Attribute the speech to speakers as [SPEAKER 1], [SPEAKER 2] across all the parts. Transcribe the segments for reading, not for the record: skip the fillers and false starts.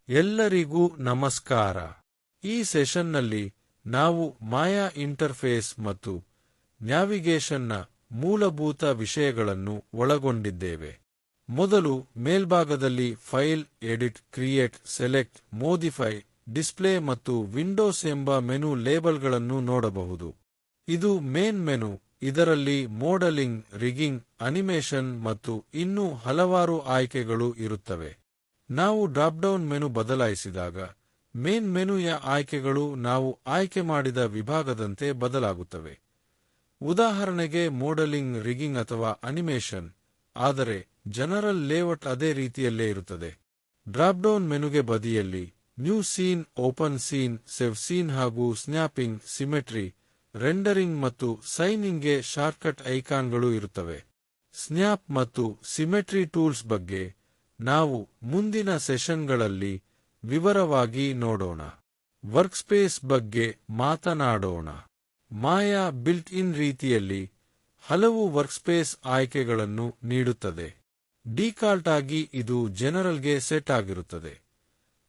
[SPEAKER 1] ಎಲ್ಲರಿಗೂ ನಮಸ್ಕಾರ. ಈ ಸೆಷನ್ನಲ್ಲಿ ನಾವು ಮಾಯಾ ಇಂಟರ್ಫೇಸ್ ಮತ್ತು ನ್ಯಾವಿಗೇಷನ್ನ ಮೂಲಭೂತ ವಿಷಯಗಳನ್ನು ಒಳಗೊಂಡಿದ್ದೇವೆ. ಮೊದಲು ಮೇಲ್ಭಾಗದಲ್ಲಿ file, edit, create, select, modify, display ಮತ್ತು ವಿಂಡೋಸ್ ಎಂಬ ಮೆನು ಲೇಬಲ್ಗಳನ್ನು ನೋಡಬಹುದು. ಇದು ಮೇನ್ ಮೆನು. ಇದರಲ್ಲಿ ಮೋಡಲಿಂಗ್, ರಿಗ್ಗಿಂಗ್, ಅನಿಮೇಷನ್ ಮತ್ತು ಇನ್ನೂ ಹಲವಾರು ಆಯ್ಕೆಗಳು ಇರುತ್ತವೆ. ನಾವು ಡ್ರಾಪ್ಡೌನ್ ಮೆನು ಬದಲಾಯಿಸಿದಾಗ ಮೇನ್ ಮೆನುಯ ಆಯ್ಕೆಗಳು ನಾವು ಆಯ್ಕೆ ಮಾಡಿದ ವಿಭಾಗದಂತೆ ಬದಲಾಗುತ್ತವೆ. ಉದಾಹರಣೆಗೆ ಮೋಡಲಿಂಗ್, ರಿಗ್ಗಿಂಗ್ ಅಥವಾ ಅನಿಮೇಷನ್. ಆದರೆ ಜನರಲ್ ಲೇಔಟ್ ಅದೇ ರೀತಿಯಲ್ಲೇ ಇರುತ್ತದೆ. ಡ್ರಾಪ್ಡೌನ್ ಮೆನುಗೆ ಬದಿಯಲ್ಲಿ new scene, open scene, save scene ಹಾಗೂ ಸ್ನ್ಯಾಪಿಂಗ್, ಸಿಮೆಟ್ರಿ, ರೆಂಡರಿಂಗ್ ಮತ್ತು ಸೈನಿಂಗ್ಗೆ ಶಾರ್ಟ್ಕಟ್ ಐಕಾನ್ಗಳು ಇರುತ್ತವೆ. ಸ್ನ್ಯಾಪ್ ಮತ್ತು ಸಿಮೆಟ್ರಿ ಟೂಲ್ಸ್ ಬಗ್ಗೆ ನಾವು ಮುಂದಿನ ಸೆಷನ್ಗಳಲ್ಲಿ ವಿವರವಾಗಿ ನೋಡೋಣ. ವರ್ಕ್ಸ್ಪೇಸ್ ಬಗ್ಗೆ ಮಾತನಾಡೋಣ. ಮಾಯಾ ಬಿಲ್ಟ್ ಇನ್ ರೀತಿಯಲ್ಲಿ ಹಲವು ವರ್ಕ್ಸ್ಪೇಸ್ ಆಯ್ಕೆಗಳನ್ನು ನೀಡುತ್ತದೆ. ಡಿಫಾಲ್ಟ್ ಆಗಿ ಇದು ಜನರಲ್ಗೆ ಸೆಟ್ ಆಗಿರುತ್ತದೆ.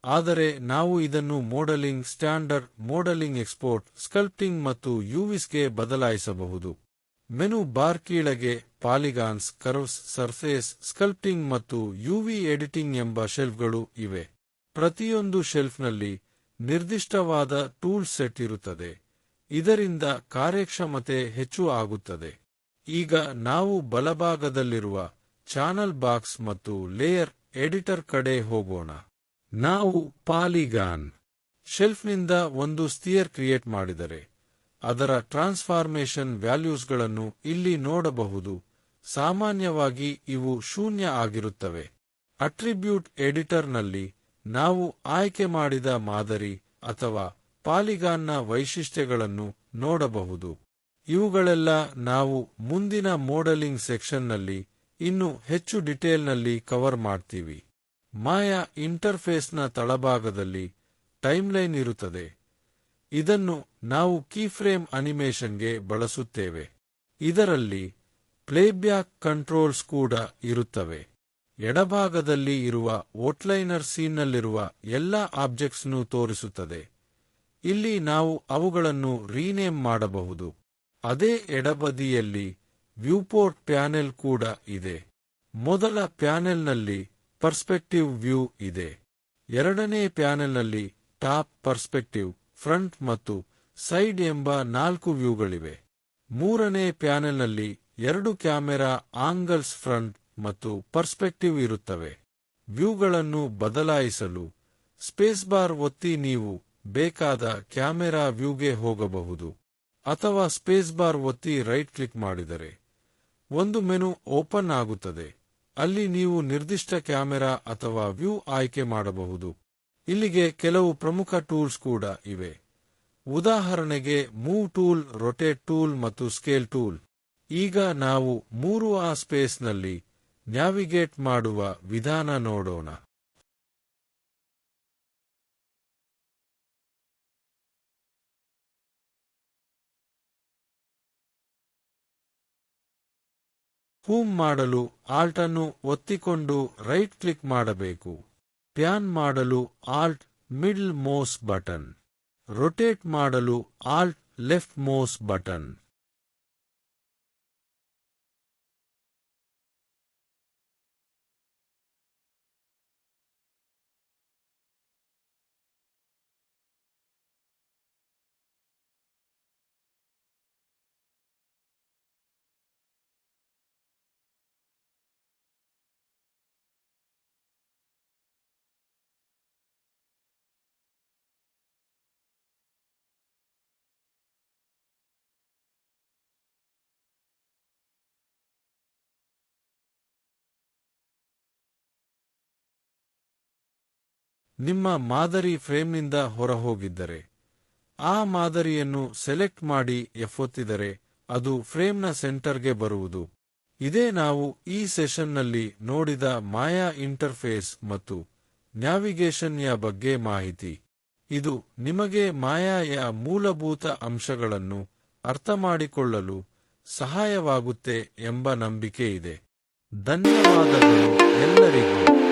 [SPEAKER 1] ಆದರೆ ನಾವು ಇದನ್ನು modelling, standard, modelling, export, sculpting ಮತ್ತು ಯುವಿಸ್ಗೆ ಬದಲಾಯಿಸಬಹುದು. ಮೆನು ಬಾರ್ ಕೆಳಗೆ ಪಾಲಿಗಾನ್ಸ್, ಕರ್ವ್ಸ್, ಸರ್ಫೇಸ್, ಸ್ಕಲ್ಪ್ಟಿಂಗ್ ಮತ್ತು ಯುವಿ ಎಡಿಟಿಂಗ್ ಎಂಬ ಶೆಲ್ಫ್ಗಳು ಇವೆ. ಪ್ರತಿಯೊಂದು ಶೆಲ್ಫ್ನಲ್ಲಿ ನಿರ್ದಿಷ್ಟವಾದ ಟೂಲ್ ಸೆಟ್ ಇರುತ್ತದೆ. ಇದರಿಂದ ಕಾರ್ಯಕ್ಷಮತೆ ಹೆಚ್ಚು ಆಗುತ್ತದೆ. ಈಗ ನಾವು ಬಲಭಾಗದಲ್ಲಿರುವ ಚಾನಲ್ ಬಾಕ್ಸ್ ಮತ್ತು ಲೇಯರ್ ಎಡಿಟರ್ ಕಡೆ ಹೋಗೋಣ. ನಾವು ಪಾಲಿಗಾನ್ ಶೆಲ್ಫ್ನಿಂದ ಒಂದು ಸ್ಫಿಯರ್ ಕ್ರಿಯೇಟ್ ಮಾಡಿದರೆ ಅದರ ಟ್ರಾನ್ಸ್ಫಾರ್ಮೇಷನ್ ವ್ಯಾಲ್ಯೂಸ್ಗಳನ್ನು ಇಲ್ಲಿ ನೋಡಬಹುದು. ಸಾಮಾನ್ಯವಾಗಿ ಇವು ಶೂನ್ಯ ಆಗಿರುತ್ತವೆ. ಅಟ್ರಿಬ್ಯೂಟ್ ಎಡಿಟರ್ನಲ್ಲಿ ನಾವು ಆಯ್ಕೆ ಮಾಡಿದ ಮಾದರಿ ಅಥವಾ ಪಾಲಿಗಾನ್ನ ವೈಶಿಷ್ಟ್ಯಗಳನ್ನು ನೋಡಬಹುದು. ಇವುಗಳೆಲ್ಲ ನಾವು ಮುಂದಿನ ಮೋಡಲಿಂಗ್ ಸೆಕ್ಷನ್ನಲ್ಲಿ ಇನ್ನೂ ಹೆಚ್ಚು ಡಿಟೇಲ್ನಲ್ಲಿ ಕವರ್ ಮಾಡ್ತೀವಿ. ಮಾಯಾ ಇಂಟರ್ಫೇಸ್ನ ತಳಭಾಗದಲ್ಲಿ ಟೈಮ್ಲೈನ್ ಇರುತ್ತದೆ. ಇದನ್ನು ನಾವು ಕೀಫ್ರೇಮ್ ಅನಿಮೇಷನ್ಗೆ ಬಳಸುತ್ತೇವೆ. ಇದರಲ್ಲಿ ಪ್ಲೇಬ್ಯಾಕ್ ಕಂಟ್ರೋಲ್ಸ್ ಕೂಡ ಇರುತ್ತವೆ. ಎಡಭಾಗದಲ್ಲಿ ಇರುವ ಔಟ್ಲೈನರ್ ಸೀನ್ನಲ್ಲಿರುವ ಎಲ್ಲಾ ಆಬ್ಜೆಕ್ಟ್ಸ್ನ್ನು ತೋರಿಸುತ್ತದೆ. ಇಲ್ಲಿ ನಾವು ಅವುಗಳನ್ನು ರೀನೇಮ್ ಮಾಡಬಹುದು. ಅದೇ ಎಡಬದಿಯಲ್ಲಿ ವ್ಯೂಪೋರ್ಟ್ ಪ್ಯಾನೆಲ್ ಕೂಡ ಇದೆ. ಮೊದಲ ಪ್ಯಾನೆಲ್ನಲ್ಲಿ ಪರ್ಸ್ಪೆಕ್ಟಿವ್ ವ್ಯೂ ಇದೆ. ಎರಡನೇ ಪ್ಯಾನೆಲ್ನಲ್ಲಿ ಟಾಪ್, ಪರ್ಸ್ಪೆಕ್ಟಿವ್, ಫ್ರಂಟ್ ಮತ್ತು ಸೈಡ್ ಎಂಬ 4 ವ್ಯೂಗಳಿವೆ. ಮೂರನೇ ಪ್ಯಾನೆಲ್ನಲ್ಲಿ 2 ಕ್ಯಾಮೆರಾ ಆಂಗಲ್ಸ್, ಫ್ರಂಟ್ ಮತ್ತು ಪರ್ಸ್ಪೆಕ್ಟಿವ್ ಇರುತ್ತವೆ. ವ್ಯೂಗಳನ್ನು ಬದಲಾಯಿಸಲು ಸ್ಪೇಸ್ಬಾರ್ ಒತ್ತಿ ನೀವು ಬೇಕಾದ ಕ್ಯಾಮೆರಾ ವ್ಯೂಗೆ ಹೋಗಬಹುದು. ಅಥವಾ ಸ್ಪೇಸ್ಬಾರ್ ಒತ್ತಿ ರೈಟ್ ಕ್ಲಿಕ್ ಮಾಡಿದರೆ ಒಂದು ಮೆನು ಓಪನ್ ಆಗುತ್ತದೆ. ಅಲ್ಲಿ ನೀವು ನಿರ್ದಿಷ್ಟ ಕ್ಯಾಮೆರಾ ಅಥವಾ ವ್ಯೂ ಆಯ್ಕೆ ಮಾಡಬಹುದು. ಇಲ್ಲಿಗೆ ಕೆಲವು ಪ್ರಮುಖ ಟೂಲ್ಸ್ ಕೂಡ ಇವೆ. ಉದಾಹರಣೆಗೆ ಮೂವ್ ಟೂಲ್, ರೊಟೇಟ್ ಟೂಲ್ ಮತ್ತು ಸ್ಕೇಲ್ ಟೂಲ್. ಈಗ ನಾವು 3A ಸ್ಪೇಸ್ನಲ್ಲಿ ನ್ಯಾವಿಗೇಟ್ ಮಾಡುವ ವಿಧಾನ ನೋಡೋಣ. ಜೂಮ್ ಮಾಡಲು ಆಲ್ಟ್ ಅನ್ನು ಒತ್ತಿಕೊಂಡು ರೈಟ್ ಕ್ಲಿಕ್ ಮಾಡಬೇಕು. ಪ್ಯಾನ್ ಮಾಡಲು Alt middle mouse button. Rotate ಮಾಡಲು ಆಲ್ಟ್ ಲೆಫ್ಟ್ ಮೌಸ್ ಬಟನ್. ನಿಮ್ಮ ಮಾದರಿ ಫ್ರೇಮ್ನಿಂದ ಹೊರಹೋಗಿದ್ದರೆ ಆ ಮಾದರಿಯನ್ನು ಸೆಲೆಕ್ಟ್ ಮಾಡಿ ಒತ್ತಿದರೆ ಅದು ಫ್ರೇಮ್ನ ಸೆಂಟರ್ಗೆ ಬರುವುದು. ಇದೇ ನಾವು ಈ ಸೆಷನ್ನಲ್ಲಿ ನೋಡಿದ ಮಾಯಾ ಇಂಟರ್ಫೇಸ್ ಮತ್ತು ನ್ಯಾವಿಗೇಷನ್ಯ ಬಗ್ಗೆ ಮಾಹಿತಿ. ಇದು ನಿಮಗೆ ಮಾಯಾಯ ಮೂಲಭೂತ ಅಂಶಗಳನ್ನು ಅರ್ಥಮಾಡಿಕೊಳ್ಳಲು ಸಹಾಯವಾಗುತ್ತೆ ಎಂಬ ನಂಬಿಕೆ ಇದೆ. ಧನ್ಯವಾದಗಳು ಎಲ್ಲರಿಗೂ.